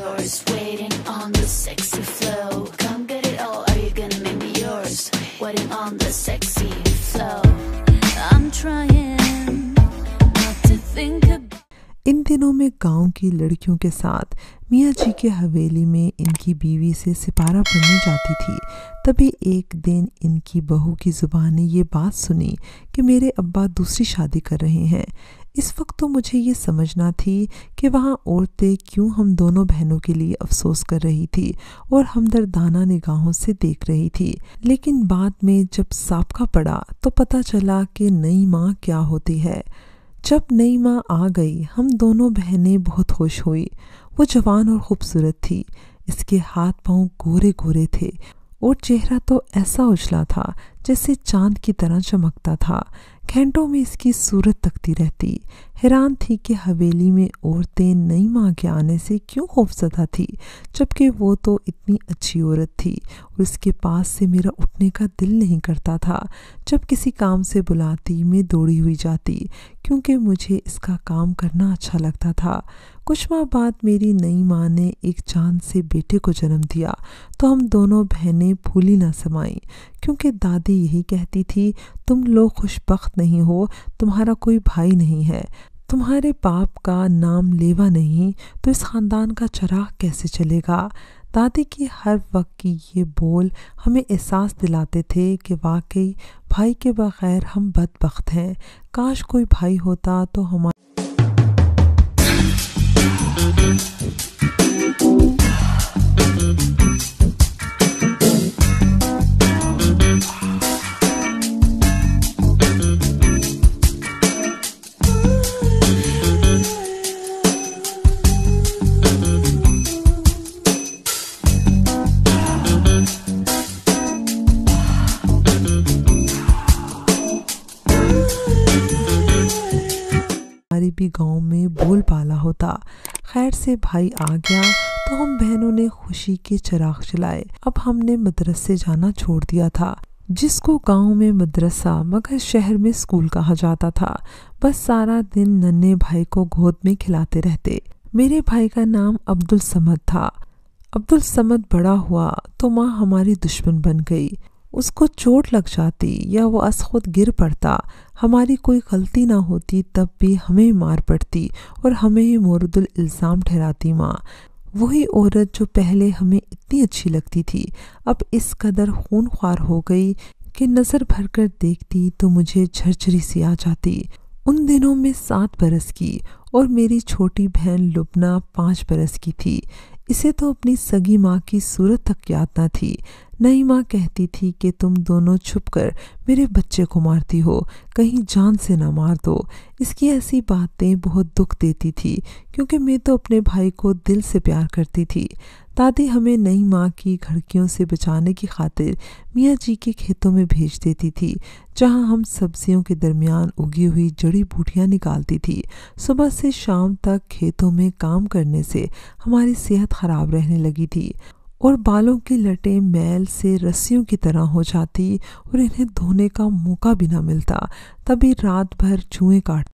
yours, waiting on the sexy flow. Come get it all, are you gonna make me yours? Waiting on the sexy flow. I'm trying not to think about. इन दिनों में गांव की लड़कियों के साथ मियाँ जी के हवेली में इनकी बीवी से सिपारा पढ़ने जाती थी। तभी एक दिन इनकी बहू की ज़ुबान ने ये बात सुनी कि मेरे अब्बा दूसरी शादी कर रहे हैं। इस वक्त तो मुझे ये समझना थी कि वहाँ औरतें क्यों हम दोनों बहनों के लिए अफसोस कर रही थी और हमदर्दाना निगाहों से देख रही थी। लेकिन बाद में जब साबका पड़ा तो पता चला कि नई माँ क्या होती है। जब नई माँ आ गई हम दोनों बहनें बहुत खुश हुई। वो जवान और खूबसूरत थी। इसके हाथ पांव गोरे गोरे थे और चेहरा तो ऐसा उजला था जैसे चांद की तरह चमकता था। घंटों में इसकी सूरत तकती रहती। हैरान थी कि हवेली में औरतें नई माँ के आने से क्यों खौफज़दा थी, जबकि वो तो इतनी अच्छी औरत थी और इसके पास से मेरा उठने का दिल नहीं करता था। जब किसी काम से बुलाती मैं दौड़ी हुई जाती क्योंकि मुझे इसका काम करना अच्छा लगता था। कुछ माह बाद मेरी नई माँ ने एक चांद से बेटे को जन्म दिया तो हम दोनों बहनें फूली ना समाईं, क्योंकि दादी यही कहती थी, तुम लोग खुशबख्त नहीं हो, तुम्हारा कोई भाई नहीं है, तुम्हारे बाप का नाम लेवा नहीं तो इस ख़ानदान का चिराग कैसे चलेगा। दादी की हर वक्त की ये बोल हमें एहसास दिलाते थे कि वाकई भाई के बग़ैर हम बदबख्त हैं। काश कोई भाई होता तो हमारे भी गांव में बोल पाला होता। खैर से भाई आ गया तो हम बहनों ने खुशी के चिराग जलाए। अब हमने मदरसे जाना छोड़ दिया था, जिसको गांव में मदरसा मगर शहर में स्कूल कहा जाता था। बस सारा दिन नन्हे भाई को गोद में खिलाते रहते। मेरे भाई का नाम अब्दुल समद था। अब्दुल समद बड़ा हुआ तो माँ हमारी दुश्मन बन गई। उसको चोट लग जाती या वो खुद गिर पड़ता, हमारी कोई गलती ना होती तब भी हमें मार पड़ती और हमें ही मोरदुल इल्ज़ाम ठहराती माँ। वही औरत जो पहले हमें इतनी अच्छी लगती थी अब इस कदर खूनख्वार हो गई कि नज़र भर कर देखती तो मुझे झरझरी सी आ जाती। उन दिनों में 7 बरस की और मेरी छोटी बहन लुबना 5 बरस की थी। इसे तो अपनी सगी माँ की सूरत तक याद न थी। नई माँ कहती थी कि तुम दोनों छुपकर मेरे बच्चे को मारती हो, कहीं जान से ना मार दो। इसकी ऐसी बातें बहुत दुख देती थी क्योंकि मैं तो अपने भाई को दिल से प्यार करती थी। दादी हमें नई माँ की घड़कियों से बचाने की खातिर मियाँ जी के खेतों में भेज देती थी, जहाँ हम सब्जियों के दरमियान उगी हुई जड़ी बूटियाँ निकालती थी। सुबह से शाम तक खेतों में काम करने से हमारी सेहत खराब रहने लगी थी और बालों की लटें मैल से रस्सियों की तरह हो जाती और इन्हें धोने का मौका भी ना मिलता। तभी रात भर चूहे काट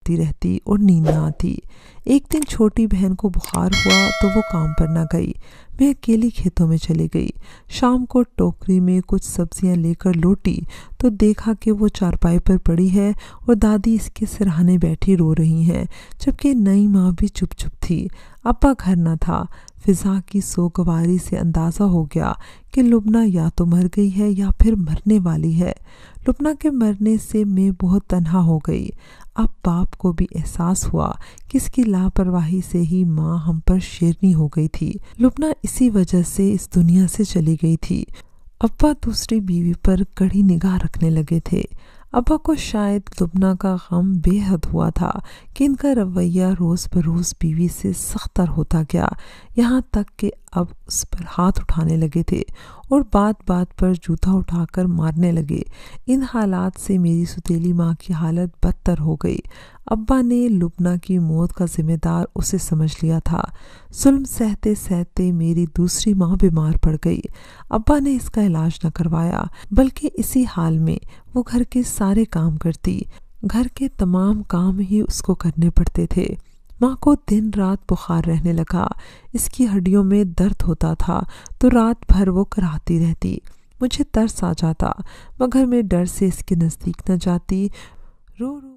रहती और नींद ना आती। एक दिन छोटी बहन को बुखार हुआ तो वो काम पर ना गई। मैं अकेली खेतों में चली गई। शाम को टोकरी में कुछ सब्जियां लेकर लौटी तो देखा कि वो चारपाई पर पड़ी है और दादी इसके सिरहाने बैठी रो रही हैं, जबकि नई माँ भी चुप चुप थी। अब्बा घर न था। फिजा की सोगवारी से अंदाज़ा हो गया कि लुबना या तो मर गई है या फिर मरने वाली है। लुबना के मरने से मैं बहुत तन्हा हो गई। अब बाप को भी एहसास हुआ कि इसकी लापरवाही से ही माँ हम पर शेरनी हो गई थी। लुबना इसी वजह से इस दुनिया से चली गई थी। अब्बा दूसरी बीवी पर कड़ी निगाह रखने लगे थे। ابا کو شاید لبنہ کا غم بے حد ہوا تھا کہ ان کا رویہ روز بروز بیوی سے سختر ہوتا گیا، یہاں تک کہ اب اس پر ہاتھ اٹھانے لگے تھے اور بات بات پر جوتا اٹھا کر مارنے لگے۔ ان حالات سے میری ستیلی ماں کی حالت بدتر ہو گئی۔ ابا نے لبنہ کی موت کا ذمہ دار اسے سمجھ لیا تھا۔ ظلم سہتے سہتے میری دوسری ماں بیمار پڑ گئی۔ ابا نے اس کا علاج نہ کروایا، بلکہ اسی حال میں وہ گھر کے سارے کام کرتی۔ گھر کے تمام کام ہی اس کو کرنے پڑتے تھے۔ ماں کو دن رات بخار رہنے لگا، اس کی ہڈیوں میں درد ہوتا تھا تو رات بھر وہ کراہتی رہتی۔ مجھے ترس آ جاتا، مگر میں ڈر سے اس کے نزدیک نہ جاتی۔ رو رو